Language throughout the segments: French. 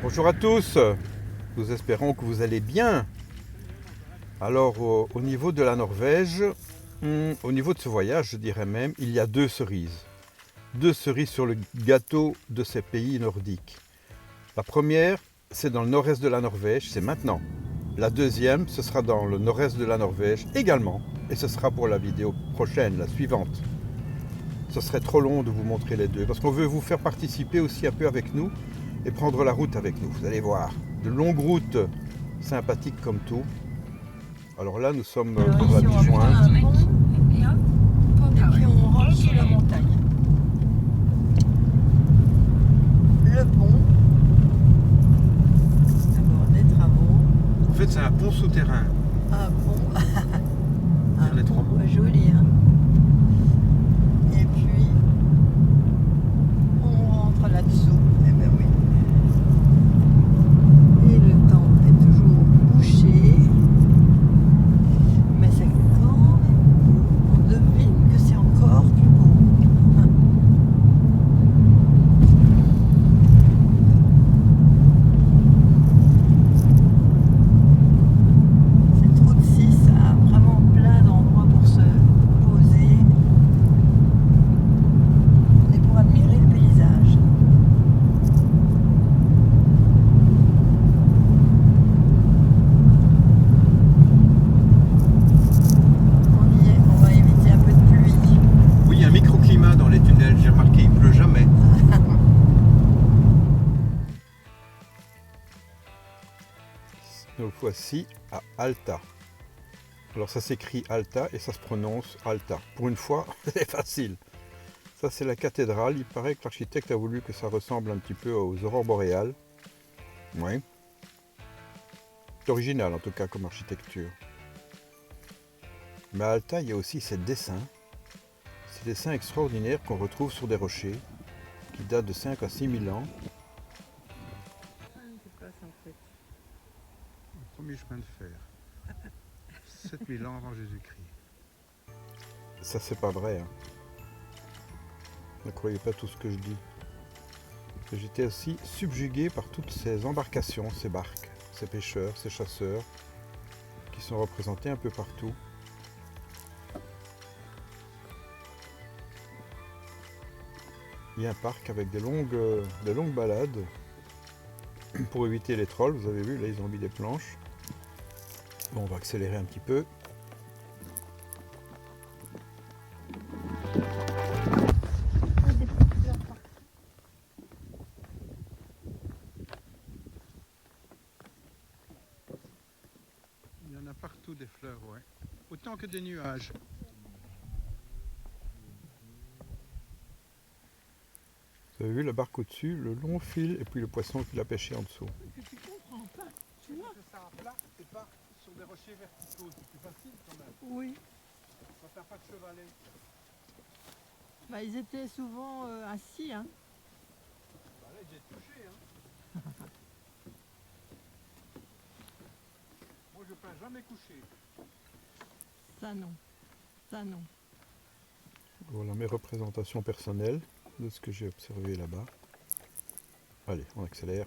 Bonjour à tous, nous espérons que vous allez bien. Alors au niveau de la Norvège, au niveau de ce voyage, je dirais même, il y a deux cerises. Deux cerises sur le gâteau de ces pays nordiques. La première, c'est dans le nord-est de la Norvège, c'est maintenant. La deuxième, ce sera dans le nord-est de la Norvège également. Et ce sera pour la vidéo prochaine, la suivante. Ce serait trop long de vous montrer les deux, parce qu'on veut vous faire participer aussi un peu avec nous et prendre la route avec nous. Vous allez voir, de longues routes sympathiques comme tout. Alors là, nous sommes pour la disjointe. Et puis on rentre sous la montagne. Le pont. D'abord des travaux. En fait, c'est un pont souterrain. Un pont. Sur les trois bouts. Joli, hein. Et puis on rentre là-dessous. Eh ben oui. Et le temps est toujours bouché. Mais c'est quand même beau. On devine que c'est encore plus beau. Cette route 6 a vraiment plein d'endroits pour se poser et pour admirer le paysage. On y est, on va éviter un peu de pluie. Oui, il y a un microclimat dans les tunnels, j'ai remarqué, il ne pleut jamais. Nous voici à Alta. Alors ça s'écrit Alta et ça se prononce Alta. Pour une fois, c'est facile. Ça c'est la cathédrale. Il paraît que l'architecte a voulu que ça ressemble un petit peu aux aurores boréales. Oui. C'est original en tout cas comme architecture. Mais à Alta, il y a aussi ces dessins extraordinaires qu'on retrouve sur des rochers qui datent de 5 à 6 000 ans. Le premier chemin de fer. 7000 ans avant Jésus-Christ. Ça, c'est pas vrai. Hein. Ne croyez pas tout ce que je dis. J'étais aussi subjugué par toutes ces embarcations, ces barques, ces pêcheurs, ces chasseurs, qui sont représentés un peu partout. Il y a un parc avec des longues balades pour éviter les trolls. Vous avez vu, là, ils ont mis des planches. Bon, on va accélérer un petit peu. Il y en a partout des fleurs, ouais. Autant que des nuages. Vous avez vu la barque au-dessus, le long fil et puis le poisson qu'il a pêché en dessous. Tu comprends pas, tu vois? C'est ça à plat et pas sur des rochers verticaux, c'est plus facile quand même. Oui. Quand t'as pas de chevalet. Bah, ils étaient souvent assis, hein. Bah là j'ai touché hein. Moi je peins jamais couché. Ça non. Ça non. Voilà mes représentations personnelles de ce que j'ai observé là-bas. Allez, on accélère.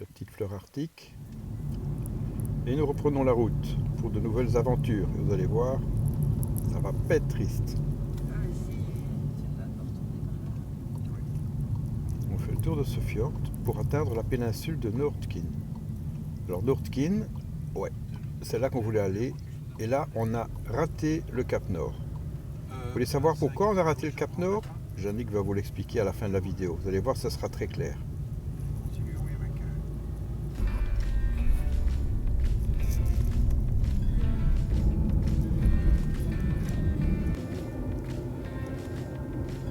La petite fleur arctique. Et nous reprenons la route pour de nouvelles aventures. Et vous allez voir, ça va pas être triste. Ah, ici, tu vas pas retourner par là. On fait le tour de ce fjord pour atteindre la péninsule de Nordkinn. Alors Nordkinn, ouais, c'est là qu'on voulait aller. Et là, on a raté le Cap Nord. Vous voulez savoir pourquoi on a raté le Cap Nord? Yannick va vous l'expliquer à la fin de la vidéo. Vous allez voir, ça sera très clair.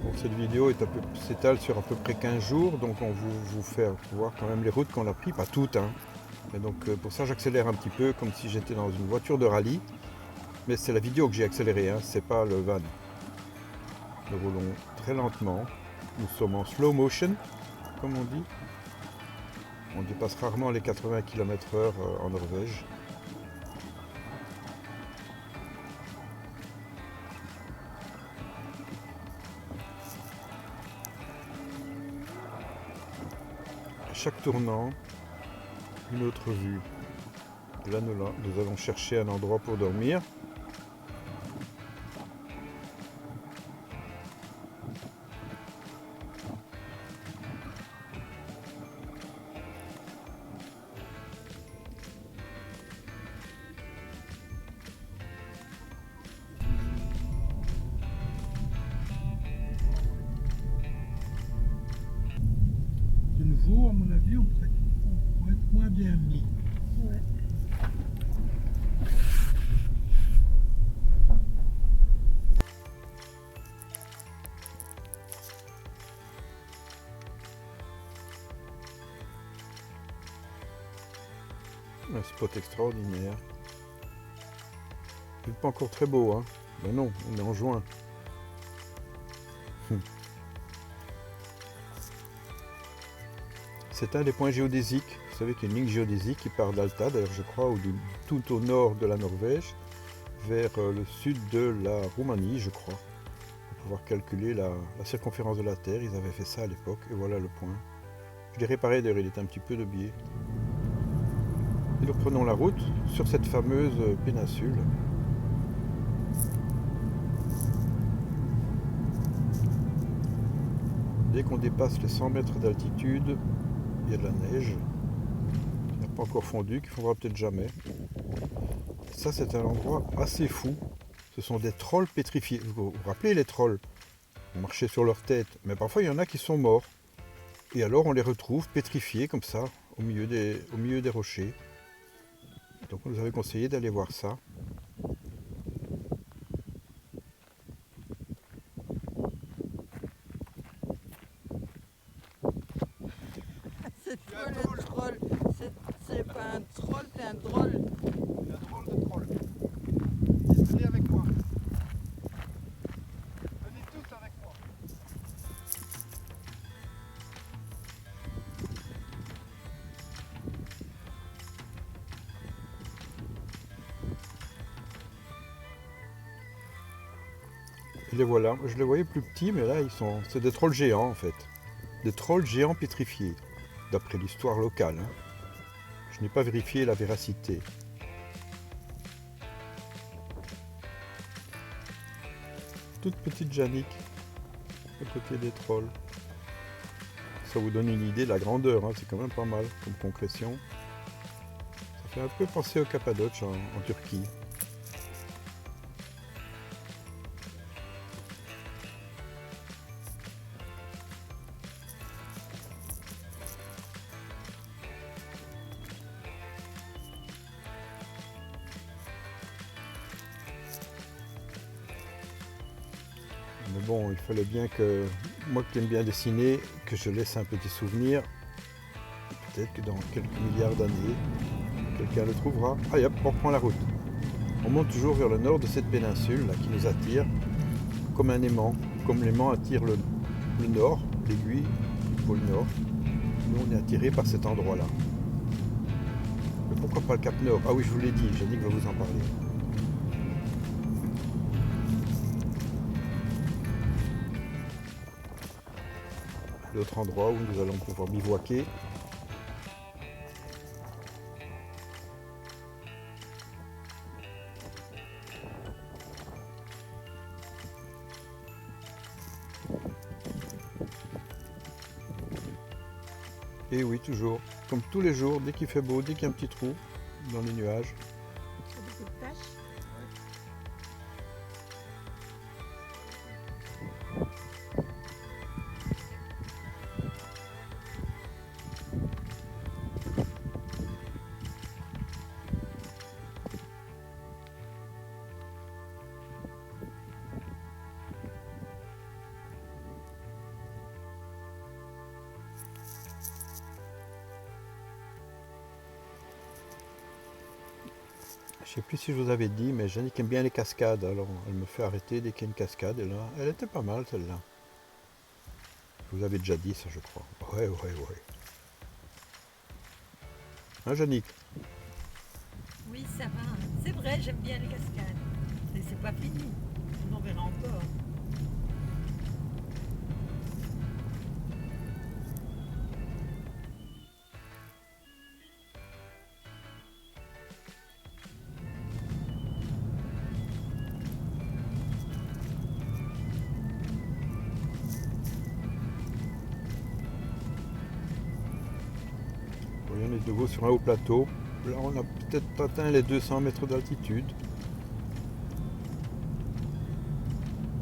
Bon, cette vidéo s'étale sur à peu près 15 jours, donc on vous fait voir quand même les routes qu'on a prises, pas toutes. Hein. Mais donc pour ça, j'accélère un petit peu, comme si j'étais dans une voiture de rallye. Mais c'est la vidéo que j'ai accélérée, hein, c'est pas le van. Nous roulons très lentement. Nous sommes en slow motion, comme on dit. On dépasse rarement les 80 km/h en Norvège. chaque tournant, une autre vue. Et là, nous allons chercher un endroit pour dormir. De nouveau, à mon avis, on pourrait être moins bien mis. Ouais. Un spot extraordinaire. Il n'est pas encore très beau, hein. Ben non, on est en juin. C'est un des points géodésiques. Vous savez qu'il y a une ligne géodésique qui part d'Alta, d'ailleurs je crois, ou tout au nord de la Norvège, vers le sud de la Roumanie, je crois, pour pouvoir calculer la circonférence de la Terre. Ils avaient fait ça à l'époque, et voilà le point. Je l'ai réparé d'ailleurs, il est un petit peu de biais. Et nous reprenons la route sur cette fameuse péninsule. Dès qu'on dépasse les 100 mètres d'altitude, il y a de la neige. Il n'a pas encore fondu, qu'il ne fondra peut-être jamais. Ça, c'est un endroit assez fou. Ce sont des trolls pétrifiés. Vous vous rappelez les trolls? On marchait sur leur tête, mais parfois il y en a qui sont morts. Et alors on les retrouve pétrifiés comme ça, au milieu des rochers. Donc on nous avait conseillé d'aller voir ça. C'est toi le troll. C'est pas un troll, c'est un drôle. Un drôle de troll. Venez avec moi. Venez tous avec moi. Et les voilà. Je les voyais plus petits, mais là c'est des trolls géants en fait. Des trolls géants pétrifiés, d'après l'histoire locale, hein. Je n'ai pas vérifié la véracité. Toute petite Jannick à côté des trolls. Ça vous donne une idée de la grandeur, hein. C'est quand même pas mal comme concrétion. Ça fait un peu penser au Cappadoce en Turquie. Mais bon, il fallait bien que, moi qui aime bien dessiner, que je laisse un petit souvenir. Peut-être que dans quelques milliards d'années, quelqu'un le trouvera. Allez hop, on reprend la route. On monte toujours vers le nord de cette péninsule là, qui nous attire comme un aimant. Comme l'aimant attire le nord, l'aiguille du pôle nord. Nous, on est attiré par cet endroit-là. Mais pourquoi pas le Cap Nord? Ah oui, je vous l'ai dit, Jannick va vous en parler. L'autre endroit où nous allons pouvoir bivouaquer. Et oui, toujours, comme tous les jours, dès qu'il fait beau, dès qu'il y a un petit trou dans les nuages, Il y a beaucoup de taches. je ne sais plus si je vous avais dit, mais Jannick aime bien les cascades, alors elle me fait arrêter dès qu'il y a une cascade, et là, elle était pas mal celle-là. Je vous avais déjà dit ça, je crois. Ouais. Hein, Jannick? Oui, ça va. C'est vrai, j'aime bien les cascades. Mais c'est pas fini. On en verra encore. est de nouveau sur un haut plateau. Là, on a peut-être atteint les 200 mètres d'altitude.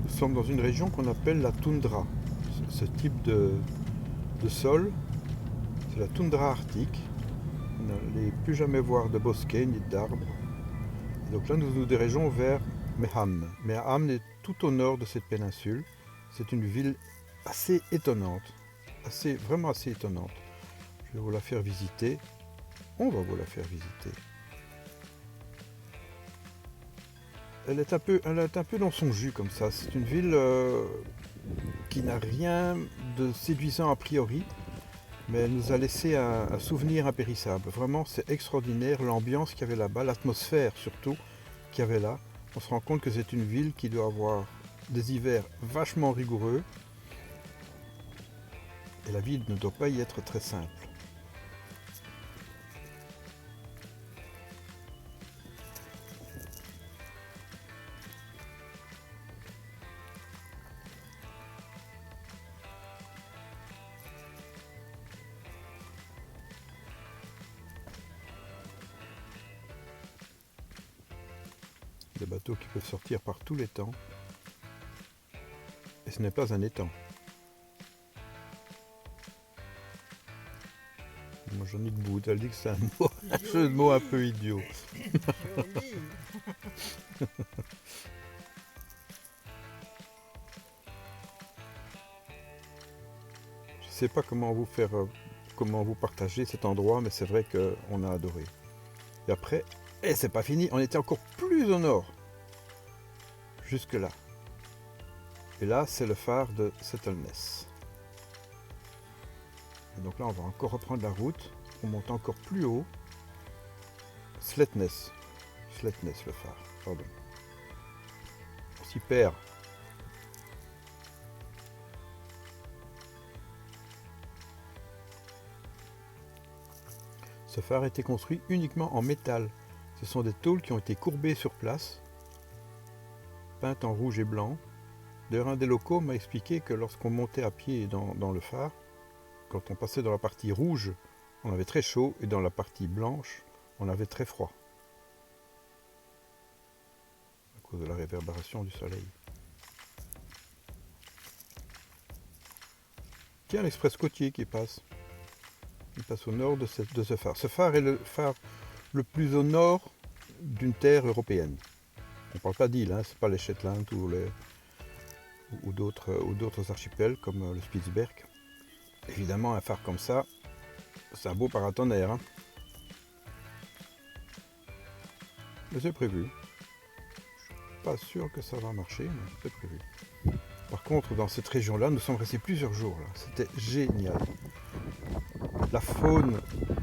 Nous sommes dans une région qu'on appelle la toundra. Ce type de sol, c'est la toundra arctique. Vous n'allez plus jamais voir de bosquets ni d'arbres. Donc là, nous nous dirigeons vers Mehamn. Mehamn est tout au nord de cette péninsule. C'est une ville assez étonnante, vraiment assez étonnante. Je vais vous la faire visiter. On va vous la faire visiter. Elle est un peu dans son jus comme ça. C'est une ville qui n'a rien de séduisant a priori, mais elle nous a laissé un souvenir impérissable. Vraiment, c'est extraordinaire l'ambiance qu'il y avait là-bas, l'atmosphère surtout qu'il y avait là. On se rend compte que c'est une ville qui doit avoir des hivers vachement rigoureux. Et la vie ne doit pas y être très simple. Des bateaux qui peuvent sortir par tous les temps. Et ce n'est pas un étang. Moi j'en ai debout, elle dit que c'est un jeu de mots un peu idiot. Joli. Je sais pas comment vous partager cet endroit, mais c'est vrai qu'on a adoré. Et après, c'est pas fini, on était encore plus au nord. Jusque là. Et là, c'est le phare de Settleness. Et donc là, on va encore reprendre la route. On monte encore plus haut. Sletness. Sletness, le phare. Pardon. On s'y perd. Ce phare a été construit uniquement en métal. Ce sont des tôles qui ont été courbées sur place, peintes en rouge et blanc. D'ailleurs, un des locaux m'a expliqué que lorsqu'on montait à pied dans le phare, quand on passait dans la partie rouge, on avait très chaud, et dans la partie blanche, on avait très froid, à cause de la réverbération du soleil. Tiens, l'express côtier qui passe. Il passe au nord de ce phare. Ce phare est le phare le plus au nord d'une terre européenne. On ne parle pas d'île, hein, ce n'est pas les Shetland ou d'autres archipels comme le Spitzberg. Évidemment, un phare comme ça, c'est un beau paratonnerre. Hein. Mais c'est prévu. Je ne suis pas sûr que ça va marcher, mais c'est prévu. Par contre, dans cette région-là, nous sommes restés plusieurs jours. C'était génial. La faune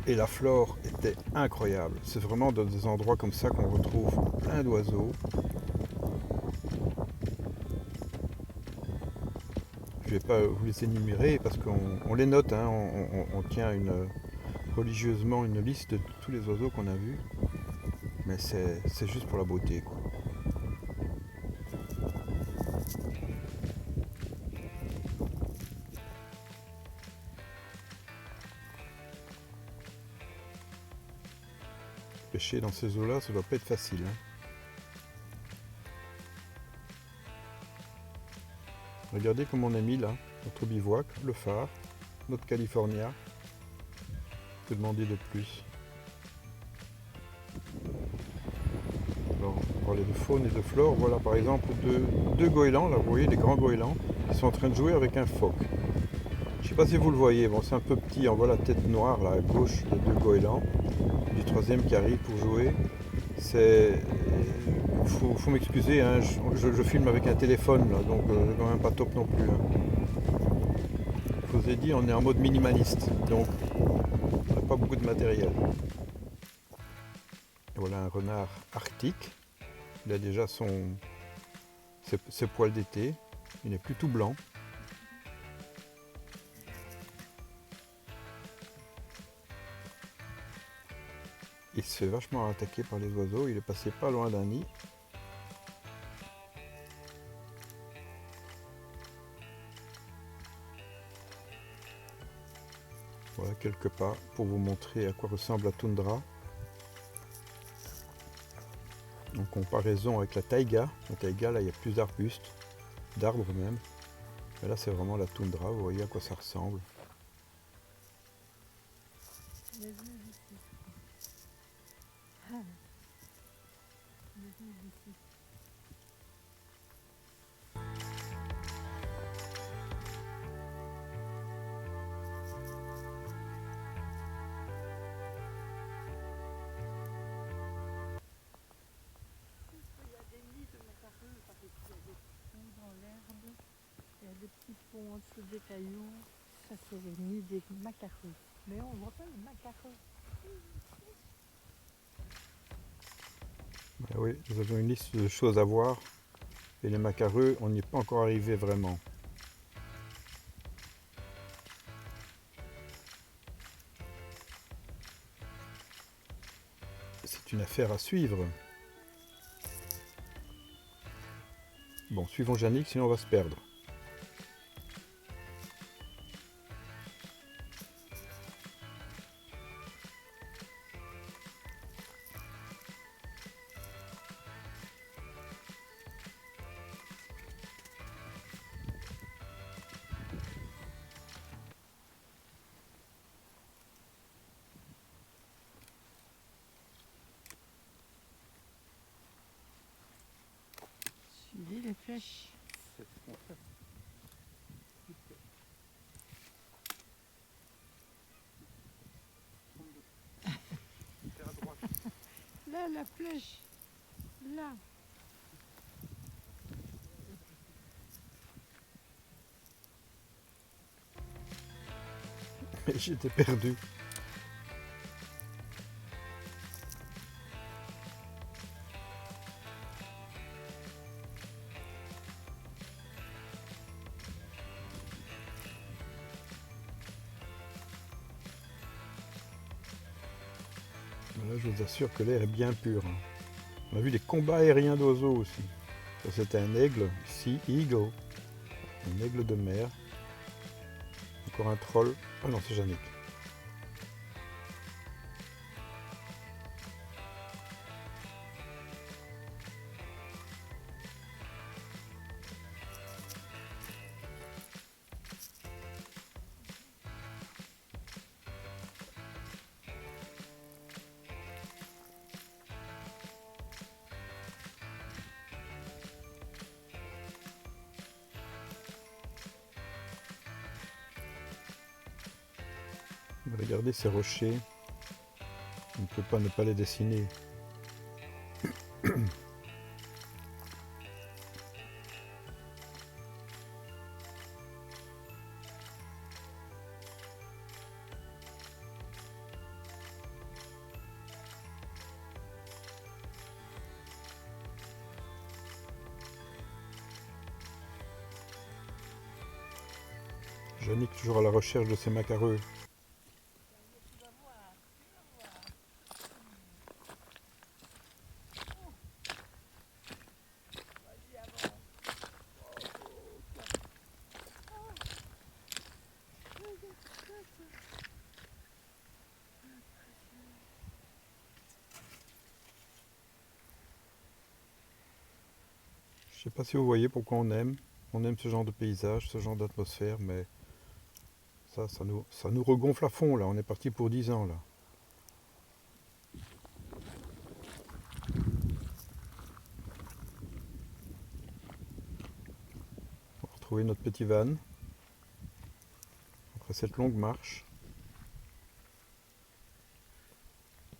et la flore étaient incroyables. C'est vraiment dans des endroits comme ça qu'on retrouve plein d'oiseaux. Je ne vais pas vous les énumérer parce qu'on les note. Hein. On tient religieusement une liste de tous les oiseaux qu'on a vus. Mais c'est juste pour la beauté, quoi. Pêcher dans ces eaux-là, ça doit pas être facile. Hein. Regardez comme on a mis là, notre bivouac, le phare, notre California. Que demander de plus? Alors, on parlait de faune et de flore. Voilà par exemple deux goélands, là vous voyez les grands goélands, qui sont en train de jouer avec un phoque. Je ne sais pas si vous le voyez, bon c'est un peu petit, on voit la tête noire là à gauche de deux goélands. Du troisième qui arrive pour jouer. Faut m'excuser, hein, je filme avec un téléphone là, donc c'est quand même pas top non plus. Hein. Je vous ai dit, on est en mode minimaliste, donc on n'a pas beaucoup de matériel. Et voilà un renard arctique. Il a déjà ses poils d'été. Il n'est plus tout blanc. Il se fait vachement attaquer par les oiseaux, il est passé pas loin d'un nid. Voilà quelques pas pour vous montrer à quoi ressemble la toundra. En comparaison avec la taïga. La taïga, là, il y a plus d'arbustes, d'arbres même. Mais là, c'est vraiment la toundra. Vous voyez à quoi ça ressemble. Dans l'herbe, il y a des petits ponts en dessous des cailloux. Ça, c'est les nids des macareux. Mais on ne voit pas les macareux. Ah oui, nous avons une liste de choses à voir. Et les macareux, on n'y est pas encore arrivé vraiment. C'est une affaire à suivre. Bon, suivons Yannick, sinon on va se perdre. Suivez les flèches. Là, la flèche. Là. J'étais perdu. Là, je vous assure que l'air est bien pur. On a vu des combats aériens d'oiseaux aussi. Ça, c'était un aigle, Sea Eagle, un aigle de mer. Encore un troll. Ah non, c'est Yannick. Regardez ces rochers. On ne peut pas ne pas les dessiner. Yannick toujours à la recherche de ces macareux. Je ne sais pas si vous voyez pourquoi on aime. On aime ce genre de paysage, ce genre d'atmosphère, mais ça nous regonfle à fond là. On est parti pour 10 ans là. On va retrouver notre petit van après cette longue marche.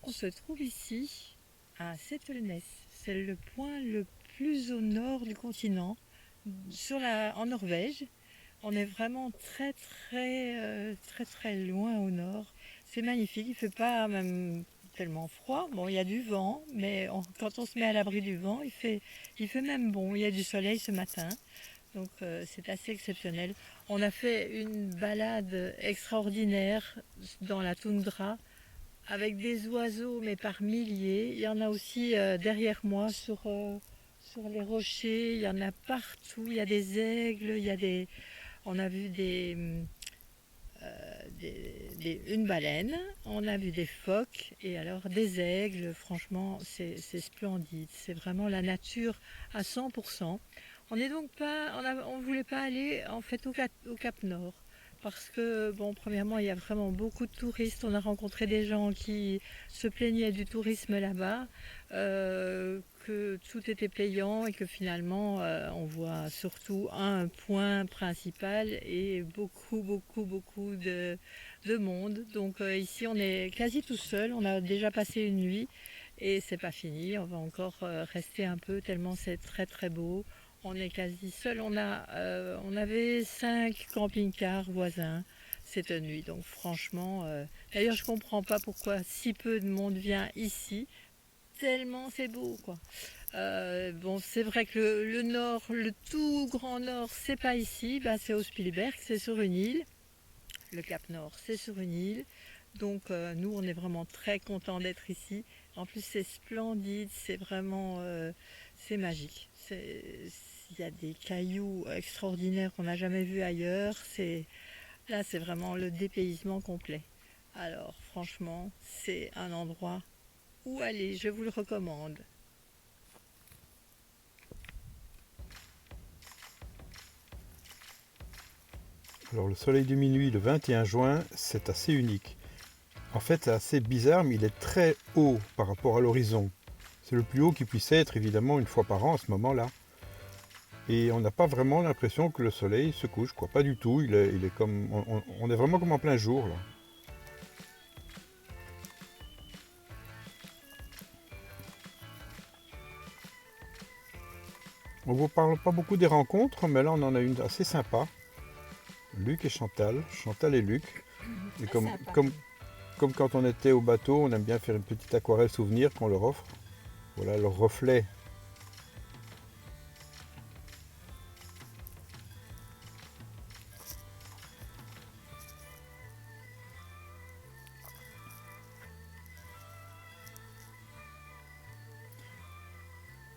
On se trouve ici à Settelnes. C'est le point le plus au nord du continent, en Norvège. On est vraiment très loin au nord. C'est magnifique, il ne fait pas même tellement froid. Bon, il y a du vent, mais quand on se met à l'abri du vent, il fait même bon. Il y a du soleil ce matin, donc c'est assez exceptionnel. On a fait une balade extraordinaire dans la toundra avec des oiseaux, mais par milliers. Il y en a aussi derrière moi sur les rochers. Il y en a partout. Il y a des aigles, on a vu une baleine, on a vu des phoques et alors des aigles. Franchement, c'est splendide. C'est vraiment la nature à 100%. On n'est donc pas, on voulait pas aller en fait au Cap Nord parce que bon, premièrement, il y a vraiment beaucoup de touristes. On a rencontré des gens qui se plaignaient du tourisme là-bas, que tout était payant et que finalement, on voit surtout un point principal et beaucoup de monde. Donc ici, on est quasi tout seul. On a déjà passé une nuit et c'est pas fini. On va encore rester un peu tellement c'est très beau. On est quasi seul. On avait 5 camping-cars voisins cette nuit. Donc franchement, d'ailleurs je comprends pas pourquoi si peu de monde vient ici. Tellement c'est beau quoi. Bon, c'est vrai que le nord, le tout grand nord, c'est pas ici. Bah, c'est au Spielberg, c'est sur une île. Le Cap Nord, c'est sur une île. Donc nous, on est vraiment très contents d'être ici. En plus, c'est splendide, c'est vraiment, c'est magique. Il y a des cailloux extraordinaires qu'on n'a jamais vus ailleurs. Là, c'est vraiment le dépaysement complet. Alors, franchement, c'est un endroit où aller. Je vous le recommande. Alors le soleil de minuit le 21 juin, c'est assez unique. En fait, c'est assez bizarre, mais il est très haut par rapport à l'horizon. C'est le plus haut qui puisse être, évidemment, une fois par an à ce moment-là. Et on n'a pas vraiment l'impression que le soleil se couche, quoi. Pas du tout, il est comme, on est vraiment comme en plein jour, là. On ne vous parle pas beaucoup des rencontres, mais là on en a une assez sympa. Luc et Chantal, Chantal et Luc. Et comme quand on était au bateau, on aime bien faire une petite aquarelle souvenir qu'on leur offre. Voilà leur reflet.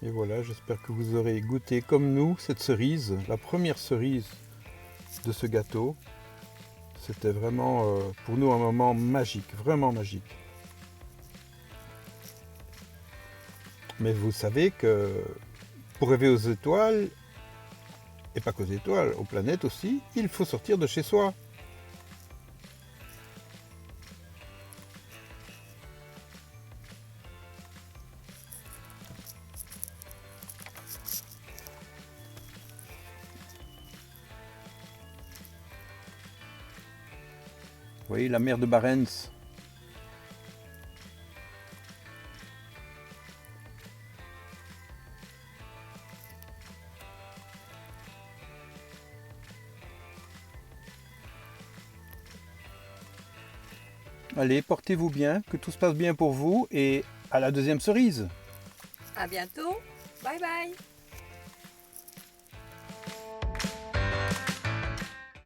Et voilà, j'espère que vous aurez goûté comme nous cette cerise, la première cerise de ce gâteau. C'était vraiment pour nous un moment magique, vraiment magique. Mais vous savez que pour rêver aux étoiles, et pas qu'aux étoiles, aux planètes aussi, il faut sortir de chez soi. Vous voyez la mer de Barents. Allez, portez-vous bien, que tout se passe bien pour vous et à la deuxième cerise. À bientôt. Bye bye.